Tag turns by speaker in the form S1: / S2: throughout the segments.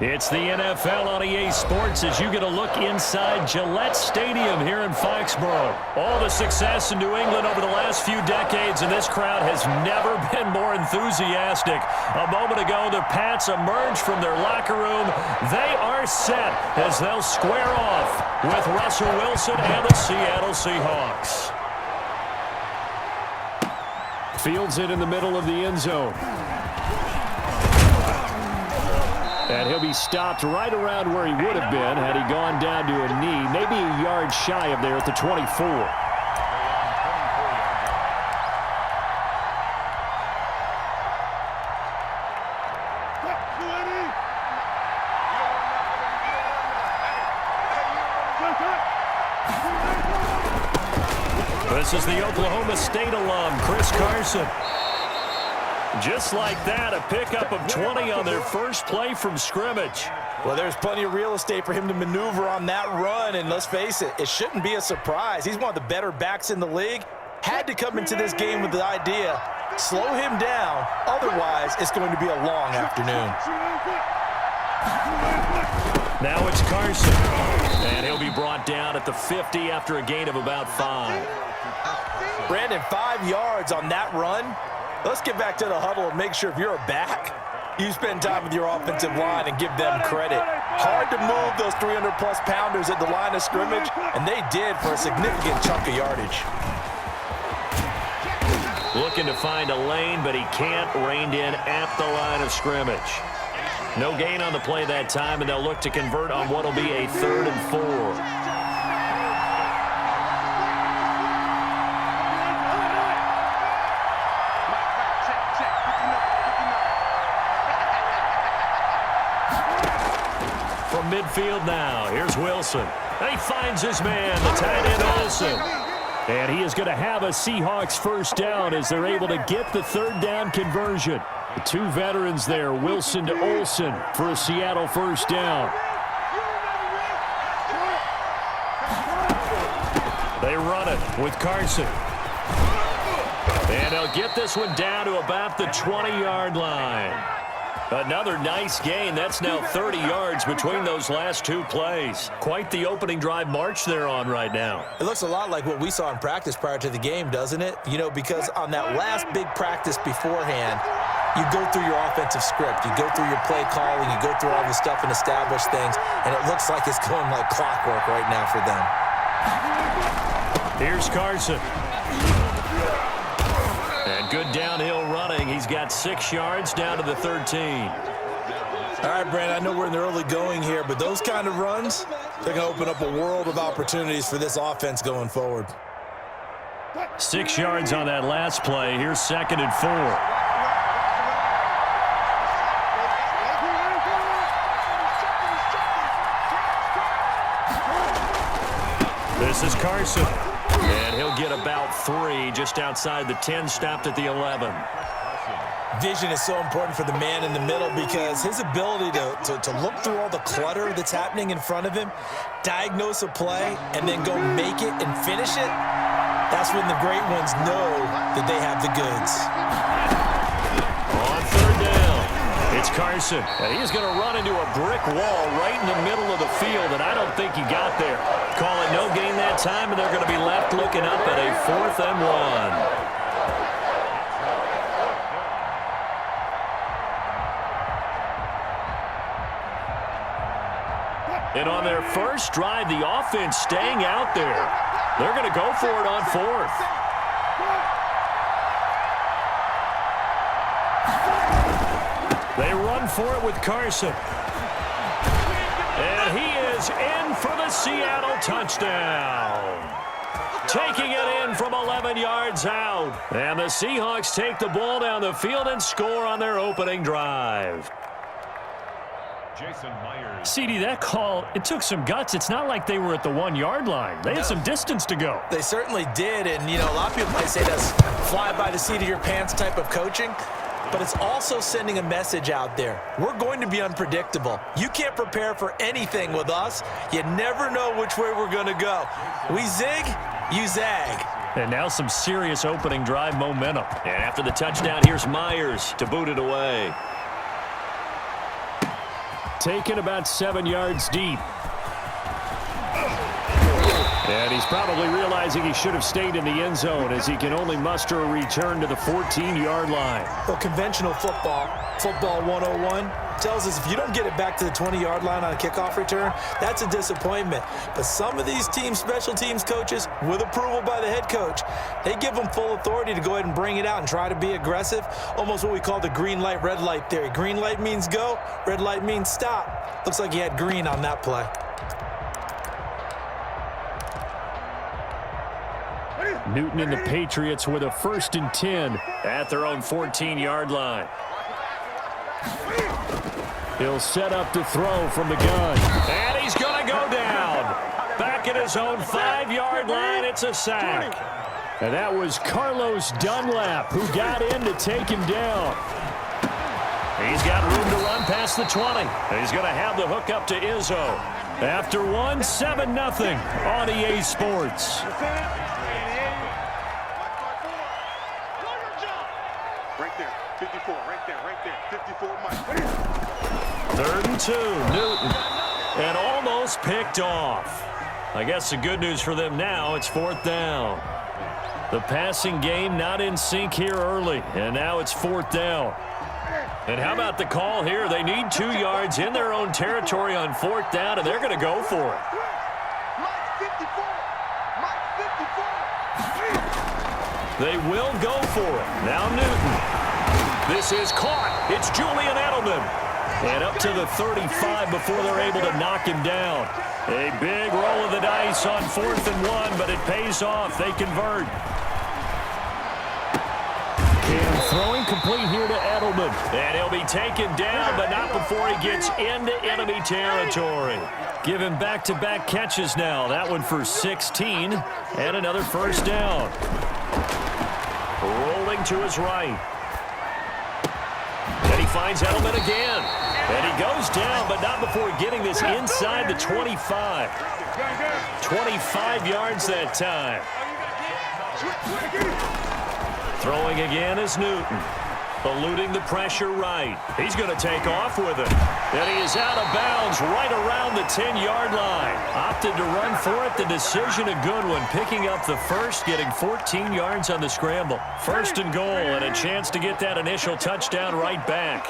S1: It's the NFL on EA Sports as you get a look inside Gillette Stadium here in Foxborough. All the success in New England over the last few decades, and this crowd has never been more enthusiastic. A moment ago, the Pats emerged from their locker room. They are set as they'll square off with Russell Wilson and the Seattle Seahawks. Fields it in the middle of the end zone. And he'll be stopped right around where he would have been had he gone down to a knee, maybe a yard shy of there at the 24. This is the Oklahoma State alum, Chris Carson. Just like that, a pickup of 20 on their first play from scrimmage.
S2: Well, there's plenty of real estate for him to maneuver on that run, and let's face it, it shouldn't be a surprise. He's one of the better backs in the league. Had to come into this game with the idea, slow him down, otherwise it's going to be a long afternoon.
S1: Now it's Carson, and he'll be brought down at the 50 after a gain of about 5.
S2: Brandon, 5 yards on that run. Let's get back to the huddle and make sure if you're a back, you spend time with your offensive line and give them credit. Hard to move those 300-plus pounders at the line of scrimmage, and they did for a significant chunk of yardage.
S1: Looking to find a lane, but he can't. Reined in at the line of scrimmage. No gain on the play that time, and they'll look to convert on what will be a 3rd and 4. Midfield now. Here's Wilson. He finds his man, the tight end Olsen. And he is going to have a Seahawks first down as they're able to get the 3rd down conversion. The 2 veterans there, Wilson to Olsen for a Seattle first down. They run it with Carson. And they'll get this one down to about the 20-yard line. Another nice gain. That's now 30 yards between those last 2 plays. Quite the opening drive march they're on right now.
S2: It looks a lot like what we saw in practice prior to the game, doesn't it? You know, because on that last big practice beforehand, you go through your offensive script. You go through your play calling. You go through all the stuff and establish things. And it looks like it's going like clockwork right now for them.
S1: Here's Carson. Good downhill running. He's got 6 yards down to the 13.
S2: All right, Brandon, I know we're in the early going here, but those kind of runs, they're going to open up a world of opportunities for this offense going forward.
S1: 6 yards on that last play. Here's 2nd and 4. This is Carson. And he'll get about 3 just outside the 10, stopped at the 11.
S2: Vision is so important for the man in the middle because his ability to look through all the clutter that's happening in front of him, diagnose a play, and then go make it and finish it, that's when the great ones know that they have the goods.
S1: On 3rd down, it's Carson. And he's going to run into a brick wall right in the middle of the field, and I don't think he got there. Call it no gain that time, and they're going to be left looking up at a 4th and 1. And on their first drive, the offense staying out there. They're going to go for it on 4th. They run for it with Carson. And he is in for the Seattle touchdown. Taking it in from 11 yards out. And the Seahawks take the ball down the field and score on their opening drive. CD, that call, it took some guts. It's not like they were at the 1-yard line. They had some distance to go.
S2: They certainly did. And, you know, a lot of people might say that's fly by the seat of your pants type of coaching. But it's also sending a message out there. We're going to be unpredictable. You can't prepare for anything with us. You never know which way we're going to go. We zig, you zag.
S1: And now some serious opening drive momentum. And after the touchdown, here's Myers to boot it away. taken about 7 yards deep. And he's probably realizing he should have stayed in the end zone as he can only muster a return to the 14-yard line.
S2: Well, conventional football 101, tells us if you don't get it back to the 20-yard line on a kickoff return, that's a disappointment. But some of these special teams coaches, with approval by the head coach, they give them full authority to go ahead and bring it out and try to be aggressive, almost what we call the green light, red light theory. Green light means go, red light means stop. Looks like he had green on that play.
S1: Newton and the Patriots with a 1st and 10 at their own 14-yard line. He'll set up to throw from the gun. And he's going to go down. Back at his own 5-yard line, it's a sack. And that was Carlos Dunlap who got in to take him down. He's got room to run past the 20. He's going to have the hook up to Izzo. After one, 7-0 on EA Sports.
S3: Right there, 54, right there, 54, Mike.
S1: 3rd and 2, Newton. And almost picked off. I guess the good news for them now, it's 4th down. The passing game not in sync here early, and now it's 4th down. And how about the call here? They need 2 yards in their own territory on 4th down, and they're going to go for it. They will go for it. Now Newton. This is caught. It's Julian Edelman. And up to the 35 before they're able to knock him down. A big roll of the dice on 4th and 1, but it pays off. They convert. Cam throwing complete here to Edelman. And he'll be taken down, but not before he gets into enemy territory. Give him back-to-back catches now. That one for 16 and another 1st down. Rolling to his right. And he finds Edelman again. And he goes down, but not before getting this inside the 25. 25 yards that time. Throwing again is Newton. Eluding the pressure right. He's going to take off with it. And he is out of bounds right around the 10-yard line. Opted to run for it. The decision a good one. Picking up the first, getting 14 yards on the scramble. 1st and goal and a chance to get that initial touchdown right back.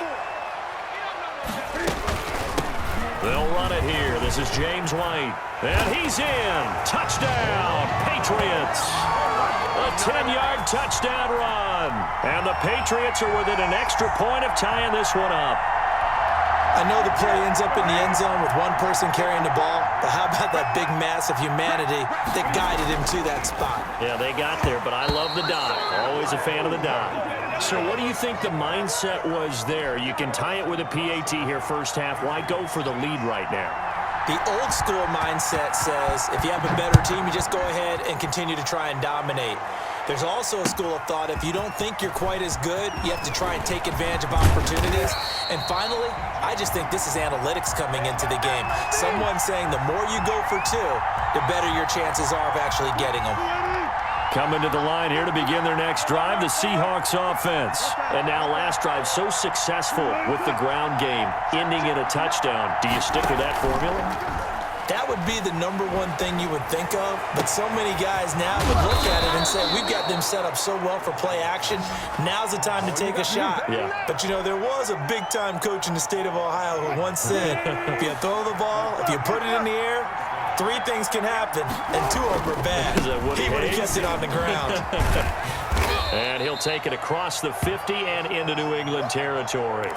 S1: They'll run it here. This is James White. And he's in. Touchdown, Patriots. A 10-yard touchdown run. And the Patriots are within an extra point of tying this one up.
S2: I know the play ends up in the end zone with one person carrying the ball, but how about that big mass of humanity that guided him to that spot?
S1: Yeah, they got there, but I love the dive. Always a fan of the dive. So what do you think the mindset was there? You can tie it with a PAT here first half. Why go for the lead right now?
S2: The old school mindset says if you have a better team, you just go ahead and continue to try and dominate. There's also a school of thought, if you don't think you're quite as good, you have to try and take advantage of opportunities. And finally, I just think this is analytics coming into the game. Someone saying the more you go for 2, the better your chances are of actually getting them.
S1: Coming to the line here to begin their next drive, the Seahawks offense. And now last drive so successful with the ground game, ending in a touchdown. Do you stick with that formula?
S2: That would be the number one thing you would think of, but so many guys now would look at it and say, we've got them set up so well for play action, now's the time to take a shot.
S1: Yeah.
S2: But, you know, there was a big-time coach in the state of Ohio who once said, if you throw the ball, if you put it in the air, 3 things can happen, and 2 of them are bad. He would have kept it on the ground.
S1: And he'll take it across the 50 and into New England territory.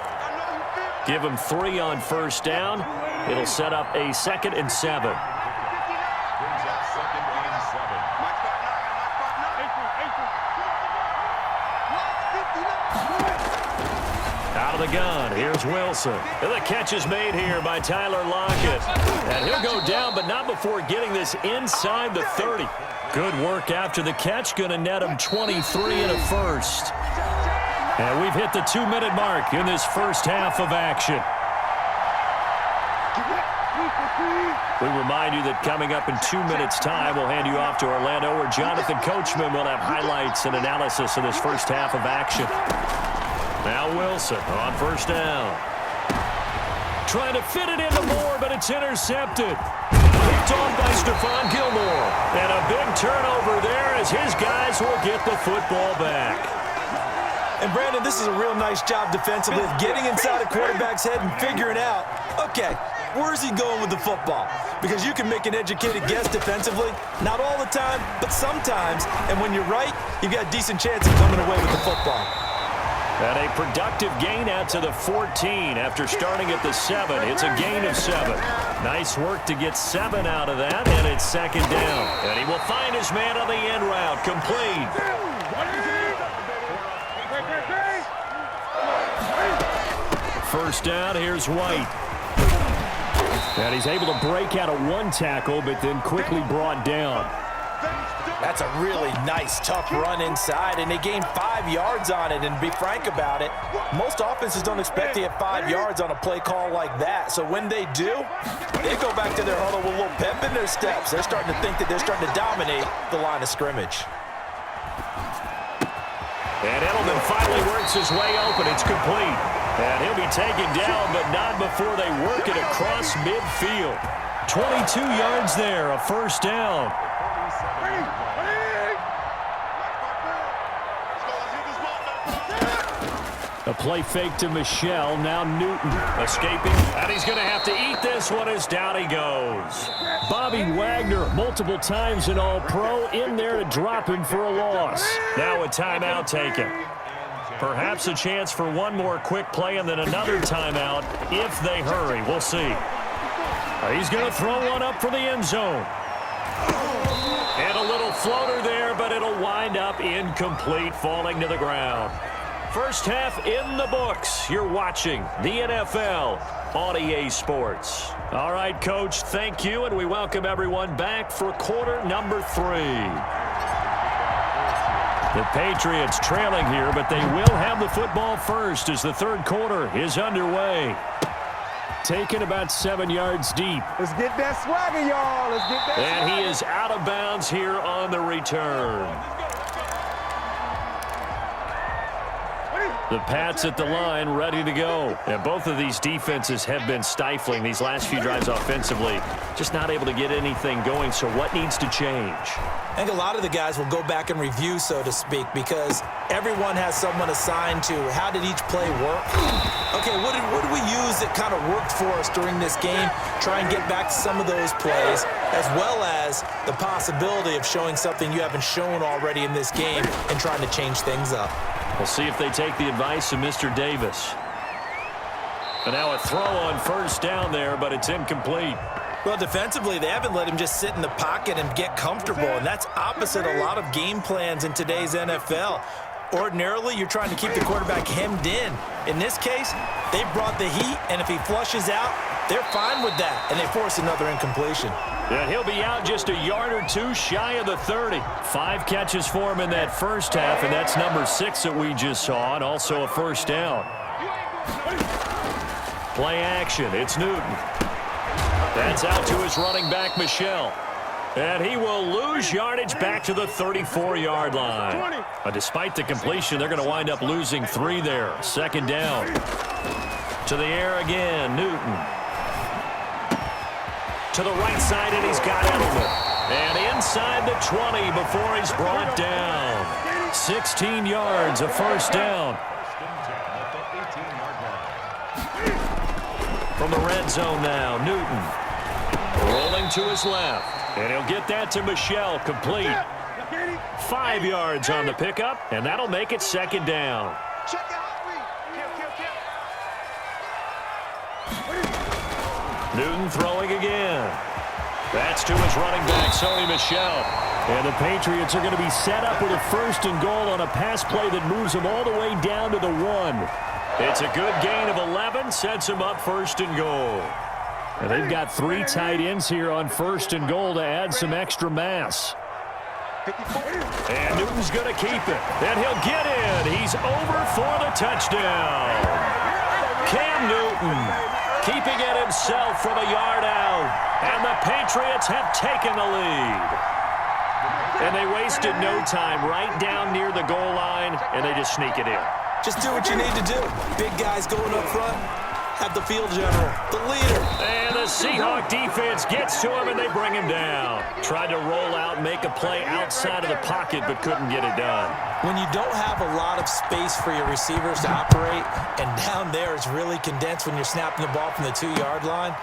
S1: Give him 3 on first down. It'll set up a 2nd and 7. Out of the gun, here's Wilson. And the catch is made here by Tyler Lockett. And he'll go down, but not before getting this inside the 30. Good work after the catch, going to net him 23 and a first. And we've hit the 2-minute mark in this first half of action. We remind you that coming up in 2 minutes' time, we'll hand you off to Orlando, where Jonathan Coachman will have highlights and analysis of this first half of action. Now Wilson on first down. trying to fit it into Moore, but it's intercepted. Picked off by Stephon Gilmore. And a big turnover there as his guys will get the football back.
S2: And, Brandon, this is a real nice job defensively of getting inside a quarterback's head and figuring out, okay, where's he going with the football? Because you can make an educated guess defensively, not all the time, but sometimes. And when you're right, you've got a decent chance of coming away with the football.
S1: And a productive gain out to the 14 after starting at the 7. It's a gain of 7. Nice work to get 7 out of that, and it's second down. And he will find his man on the end route, complete. First down, here's White. And he's able to break out of one tackle, but then quickly brought down.
S2: That's a really nice, tough run inside, and they gained 5 yards on it. And to be frank about it, most offenses don't expect to get 5 yards on a play call like that. So when they do, they go back to their huddle with a little pep in their steps. They're starting to think that they're starting to dominate the line of scrimmage.
S1: And Edelman finally works his way open. It's complete. And he'll be taken down, but not before they work it across midfield. 22 yards there, a first down. A play fake to Michelle. Now Newton escaping. And he's going to have to eat this one as down he goes. Bobby Wagner, multiple times an All-Pro, in there to drop him for a loss. Now a timeout taken. Perhaps a chance for one more quick play and then another timeout if they hurry. We'll see. He's going to throw one up for the end zone. And a little floater there, but it'll wind up incomplete, falling to the ground. First half in the books. You're watching the NFL on EA Sports. All right, Coach, thank you, and we welcome everyone back for quarter number 3. The Patriots trailing here, but they will have the football first as the third quarter is underway. Taken about 7 yards deep.
S4: Let's get that swagger, y'all. Let's get that
S1: And
S4: swagger.
S1: he is out of bounds here on the return. The Pats at the line, ready to go. And both of these defenses have been stifling these last few drives offensively. Just not able to get anything going, so what needs to change?
S2: I think a lot of the guys will go back and review, so to speak, because everyone has someone assigned to how did each play work. Okay, what did we use that kind of worked for us during this game? Try and get back to some of those plays, as well as the possibility of showing something you haven't shown already in this game and trying to change things up.
S1: We'll see if they take the advice of Mr. Davis. And now a throw on first down there, but it's incomplete.
S2: Well, defensively, they haven't let him just sit in the pocket and get comfortable, and that's opposite a lot of game plans in today's NFL. Ordinarily, you're trying to keep the quarterback hemmed in. In this case, they brought the heat, and if he flushes out, they're fine with that, and they force another incompletion.
S1: Yeah, he'll be out just a yard or two shy of the 30. 5 catches for him in that first half, and that's number 6 that we just saw, and also a first down. Play action, it's Newton. That's out to his running back, Michelle. And he will lose yardage back to the 34-yard line. Despite the completion, they're going to wind up losing 3 there. Second down. To the air again, Newton. To the right side, and he's got Edelman. And inside the 20 before he's brought down. 16 yards, a first down. From the red zone now, Newton. Rolling to his left. And he'll get that to Michelle, complete. 5 yards on the pickup, and that'll make it second down. Newton throwing again. That's to his running back, Sony Michel. And the Patriots are going to be set up with a first and goal on a pass play that moves them all the way down to the 1. It's a good gain of 11, sets them up first and goal. And they've got 3 tight ends here on first and goal to add some extra mass. And Newton's going to keep it. And he'll get in. He's over for the touchdown. Cam Newton keeping it himself from a yard out. And the Patriots have taken the lead. And they wasted no time right down near the goal line, and they just sneak it in.
S2: Just do what you need to do. Big guys going up front. have the field general, the leader.
S1: And the Seahawks defense gets to him, and they bring him down. Tried to roll out, make a play outside of the pocket, but couldn't get it done.
S2: When you don't have a lot of space for your receivers to operate, and down there it's really condensed when you're snapping the ball from the 2-yard line,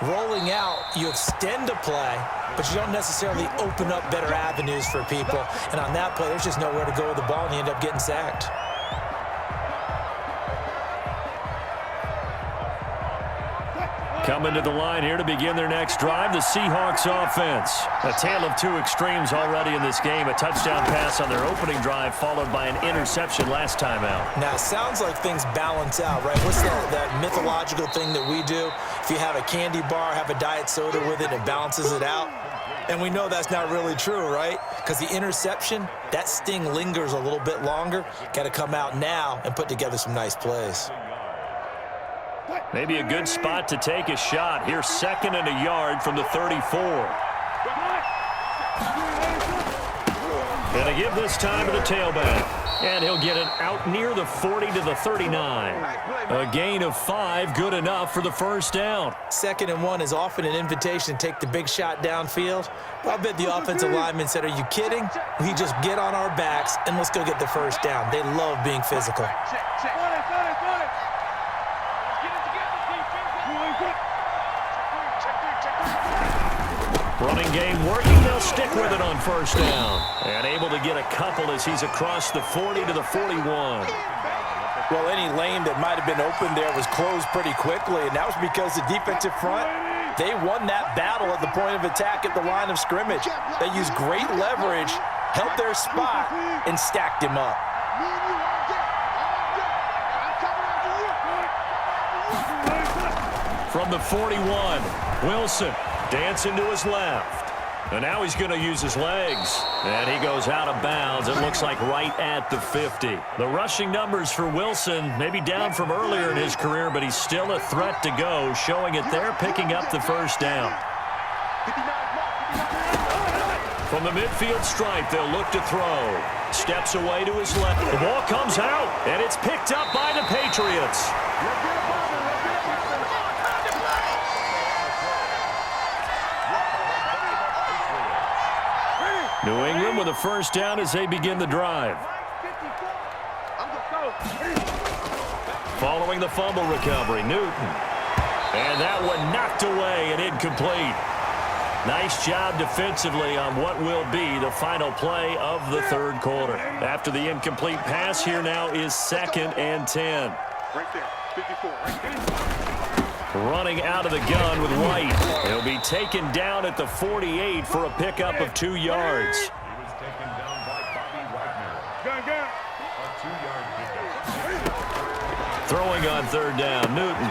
S2: rolling out, you extend a play, but you don't necessarily open up better avenues for people. And on that play, there's just nowhere to go with the ball, and you end up getting sacked.
S1: Coming to the line here to begin their next drive, the Seahawks offense. A tale of two extremes already in this game. A touchdown pass on their opening drive, followed by an interception last time out.
S2: Now, it sounds like things balance out, right? What's that mythological thing that we do? If you have a candy bar, have a diet soda with it, it balances it out. And we know that's not really true, right? Because the interception, that sting lingers a little bit longer. Got to come out now and put together some nice plays.
S1: Maybe a good spot to take a shot. Here's 2nd and a yard from the 34. Gonna give this time to the tailback. And he'll get it out near the 40 to the 39. A gain of 5, good enough for the first down.
S2: 2nd and 1 is often an invitation to take the big shot downfield. I'll bet the offensive lineman said, "Are you kidding? We just get on our backs and let's go get the first down." They love being physical.
S1: Running game working, they'll stick with it on first down. And able to get a couple as he's across the 40 to the 41.
S5: Well, any lane that might have been open there was closed pretty quickly, and that was because the defensive front, they won that battle at the point of attack at the line of scrimmage. They used great leverage, held their spot, and stacked him up.
S1: From the 41, Wilson dancing to his left. And now he's going to use his legs. And he goes out of bounds. It looks like right at the 50. The rushing numbers for Wilson maybe down from earlier in his career, but he's still a threat to go, showing it there, picking up the first down. From the midfield stripe, they'll look to throw. Steps away to his left. The ball comes out, and it's picked up by the Patriots. New England with a first down as they begin the drive. Following the fumble recovery, Newton. And that one knocked away and incomplete. Nice job defensively on what will be the final play of the third quarter. After the incomplete pass, here now is 2nd and 10.
S3: Right there, 54, right there.
S1: Running out of the gun with White. He'll be taken down at the 48 for a pickup of 2 yards.
S6: He was taken down by Bobby Wagner. A 2-yard pickup.
S1: Throwing on third down, Newton.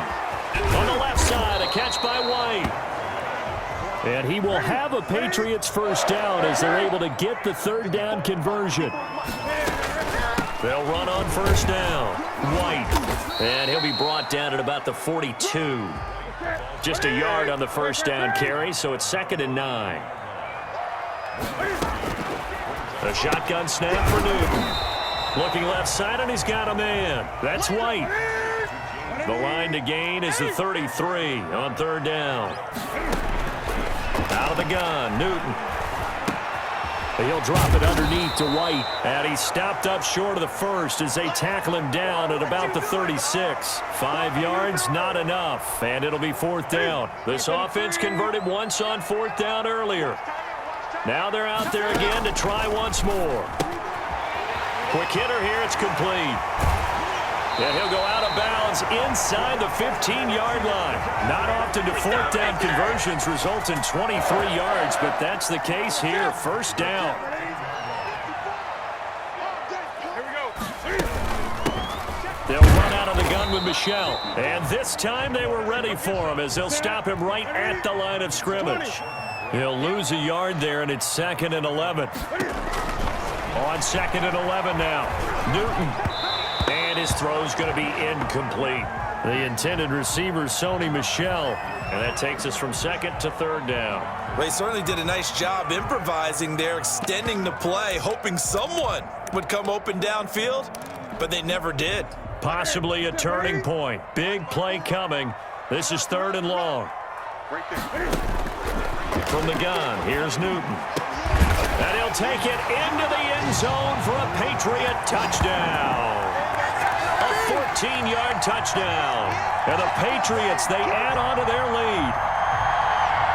S1: On the left side, a catch by White. And he will have a Patriots first down as they're able to get the third down conversion. They'll run on first down. White. And he'll be brought down at about the 42. Just a yard on the first down carry, so it's 2nd and 9. A shotgun snap for Newton. Looking left side, and he's got a man. That's White. The line to gain is the 33 on third down. Out of the gun, Newton. He'll drop it underneath to White. And he's stopped up short of the first as they tackle him down at about the 36. 5 yards, not enough. And it'll be 4th down. This offense converted once on 4th down earlier. Now they're out there again to try once more. Quick hitter here, it's complete. And he'll go out of bounds inside the 15-yard line. Not often do 4th down conversions result in 23 yards, but that's the case here. First down. They'll run out of the gun with Michel. And this time they were ready for him as they'll stop him right at the line of scrimmage. He'll lose a yard there, and it's 2nd and 11. On 2nd and 11 now. Newton. And his throw's going to be incomplete. The intended receiver, Sony Michel. And that takes us from 2nd to 3rd down.
S5: They certainly did a nice job improvising there, extending the play, hoping someone would come open downfield, but they never did.
S1: Possibly a turning point. Big play coming. This is 3rd and long. From the gun, here's Newton. And he'll take it into the end zone for a Patriot touchdown. A 14-yard touchdown. And the Patriots, they add on to their lead.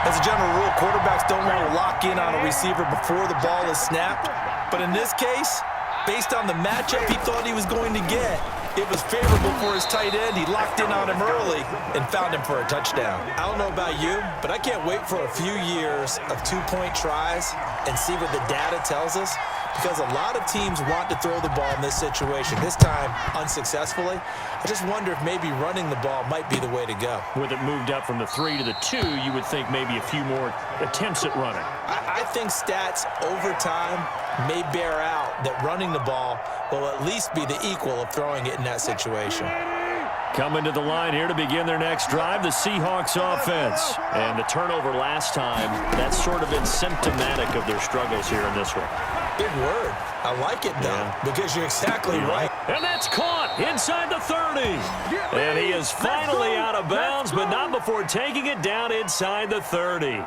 S2: As a general rule, quarterbacks don't want to lock in on a receiver before the ball is snapped. But in this case, based on the matchup he thought he was going to get, it was favorable for his tight end. He locked in on him early and found him for a touchdown. I don't know about you, but I can't wait for a few years of two-point tries and see what the data tells us, because a lot of teams want to throw the ball in this situation. This time, unsuccessfully. I just wonder if maybe running the ball might be the way to go.
S1: With it moved up from the 3 to the 2, you would think maybe a few more attempts at running.
S2: I think stats over time may bear out that running the ball will at least be the equal of throwing it in that situation.
S1: Coming to the line here to begin their next drive, the Seahawks offense. And the turnover last time, that's sort of been symptomatic of their struggles here in this one.
S2: Big word. I like it, though, because you're exactly right.
S1: And that's caught inside the 30. And he is finally out of bounds, but not before taking it down inside the 30.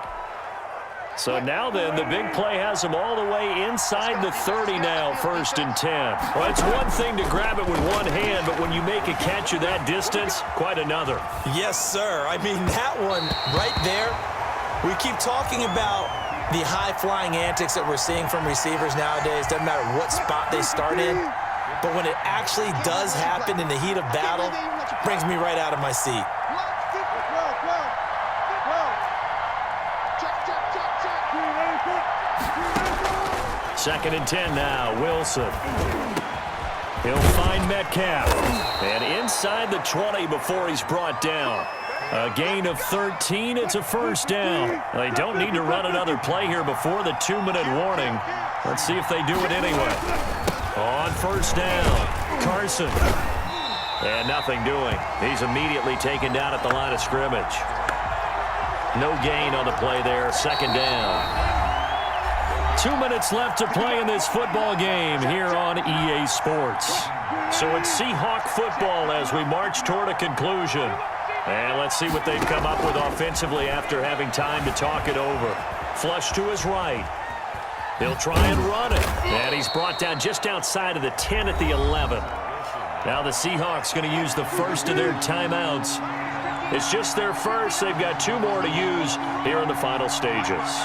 S1: So now then, the big play has him all the way inside the 30 now, 1st and 10. Well, it's one thing to grab it with one hand, but when you make a catch of that distance, quite another.
S2: Yes, sir. I mean, that one right there, we keep talking about the high-flying antics that we're seeing from receivers nowadays. Doesn't matter what spot they start in. But when it actually does happen in the heat of battle, it brings me right out of my seat.
S1: 2nd and 10 now, Wilson. He'll find Metcalf. And inside the 20 before he's brought down. A gain of 13, it's a 1st down. They don't need to run another play here before the 2-minute warning. Let's see if they do it anyway. On 1st down, Carson. And nothing doing. He's immediately taken down at the line of scrimmage. No gain on the play there, 2nd down. 2 minutes left to play in this football game here on EA Sports. So it's Seahawk football as we march toward a conclusion. And let's see what they've come up with offensively after having time to talk it over. Flush to his right. He'll try and run it. And he's brought down just outside of the 10 at the 11. Now the Seahawks going to use the first of their timeouts. It's just their first. They've got 2 more to use here in the final stages.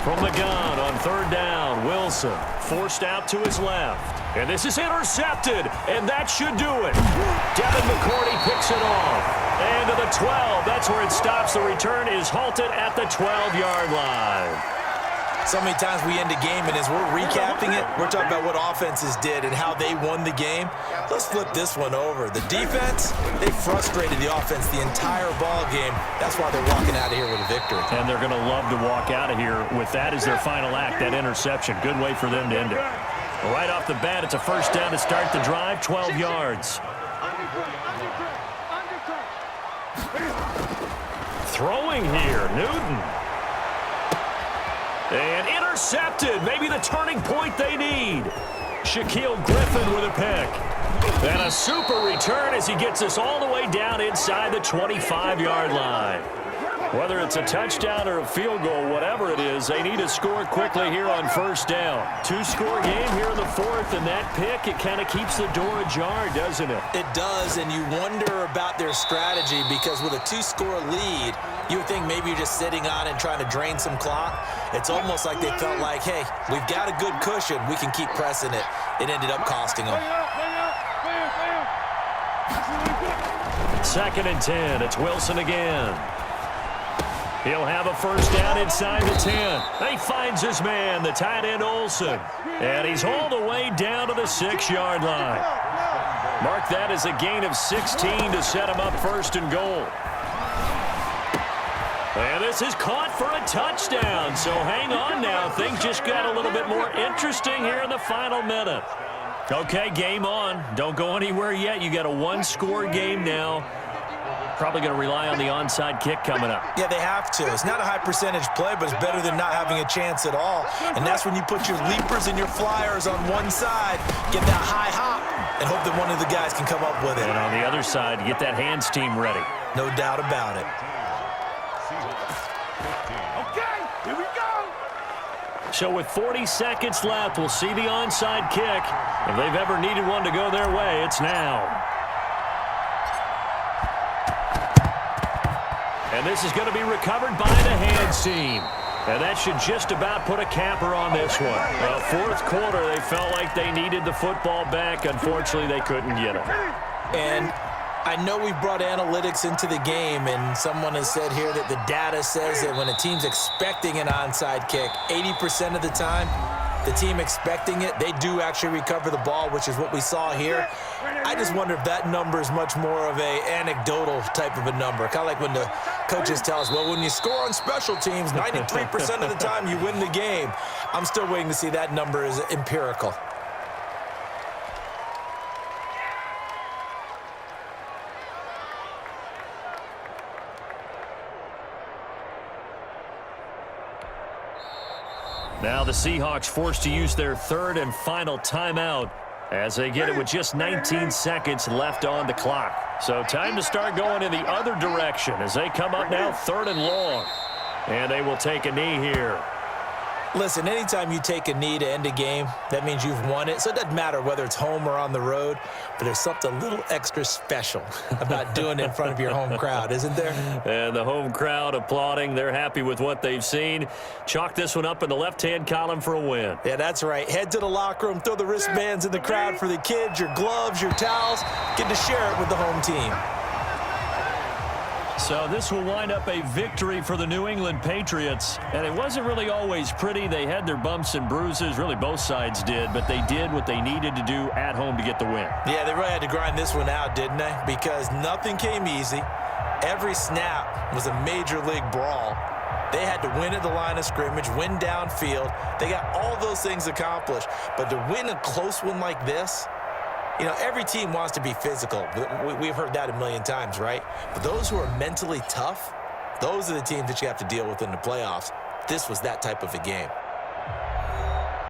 S1: From the gun on 3rd down, Wilson forced out to his left. And this is intercepted, and that should do it. Devin McCourty picks it off. And to the 12, that's where it stops. The return is halted at the 12-yard line.
S2: So many times we end a game, and as we're recapping it, we're talking about what offenses did and how they won the game. Let's flip this one over. The defense, they frustrated the offense the entire ball game. That's why they're walking out of here with a victory.
S1: And they're going to love to walk out of here with that as their final act, that interception. Good way for them to end it. Right off the bat, it's a 1st down to start the drive, 12 yards. Throwing here, Newton. And intercepted, maybe the turning point they need. Shaquille Griffin with a pick. And a super return as he gets us all the way down inside the 25-yard line. Whether it's a touchdown or a field goal, whatever it is, they need to score quickly here on 1st down. 2-score game here in the 4th, and that pick, it kind of keeps the door ajar, doesn't it?
S2: It does, and you wonder about their strategy because with a 2-score lead, you would think maybe you're just sitting on it and trying to drain some clock. It's almost like they felt like, hey, we've got a good cushion. We can keep pressing it. It ended up costing them.
S1: 2nd and 10. It's Wilson again. He'll have a 1st down inside the 10. He finds his man, the tight end Olsen. And he's all the way down to the 6-yard line. Mark that as a gain of 16 to set him up 1st and goal. And this is caught for a touchdown. So hang on now. Things just got a little bit more interesting here in the final minute. Okay, game on. Don't go anywhere yet. You got a 1-score game now. probably going to rely on the onside kick coming up.
S2: Yeah, they have to. It's not a high percentage play, but it's better than not having a chance at all. And that's when you put your leapers and your flyers on one side, get that high hop, and hope that one of the guys can come up with it.
S1: And on the other side, get that hands team ready.
S2: No doubt about it.
S6: Okay, here we go.
S1: So with 40 seconds left, we'll see the onside kick. If they've ever needed one to go their way, it's now. And this is going to be recovered by the hands team. And that should just about put a capper on this one. Well, fourth quarter, they felt like they needed the football back. Unfortunately, they couldn't get it.
S2: And I know we brought analytics into the game, and someone has said here that the data says that when a team's expecting an onside kick, 80% of the time, the team expecting it, they do actually recover the ball, which is what we saw here. I just wonder if that number is much more of a anecdotal type of a number. Kind of like when the coaches tell us, well, when you score on special teams, 93% of the time you win the game. I'm still waiting to see that number is empirical.
S1: Now the Seahawks forced to use their third and final timeout as they get it with just 19 seconds left on the clock. So time to start going in the other direction as they come up now 3rd and long. And they will take a knee here.
S2: Listen, anytime you take a knee to end a game, that means you've won it. So it doesn't matter whether it's home or on the road, but there's something a little extra special about doing it in front of your home crowd, isn't there?
S1: And the home crowd applauding. They're happy with what they've seen. Chalk this one up in the left-hand column for a win.
S2: Yeah, that's right. Head to the locker room, throw the wristbands in the crowd for the kids, your gloves, your towels. Get to share it with the home team.
S1: So this will wind up a victory for the New England Patriots. And it wasn't really always pretty. They had their bumps and bruises. Really, both sides did. But they did what they needed to do at home to get the win.
S2: Yeah, they really had to grind this one out, didn't they? Because nothing came easy. Every snap was a major league brawl. They had to win at the line of scrimmage, win downfield. They got all those things accomplished. But to win a close one like this, you know, every team wants to be physical. We've heard that a million times, right? But those who are mentally tough, those are the teams that you have to deal with in the playoffs. This was that type of a game.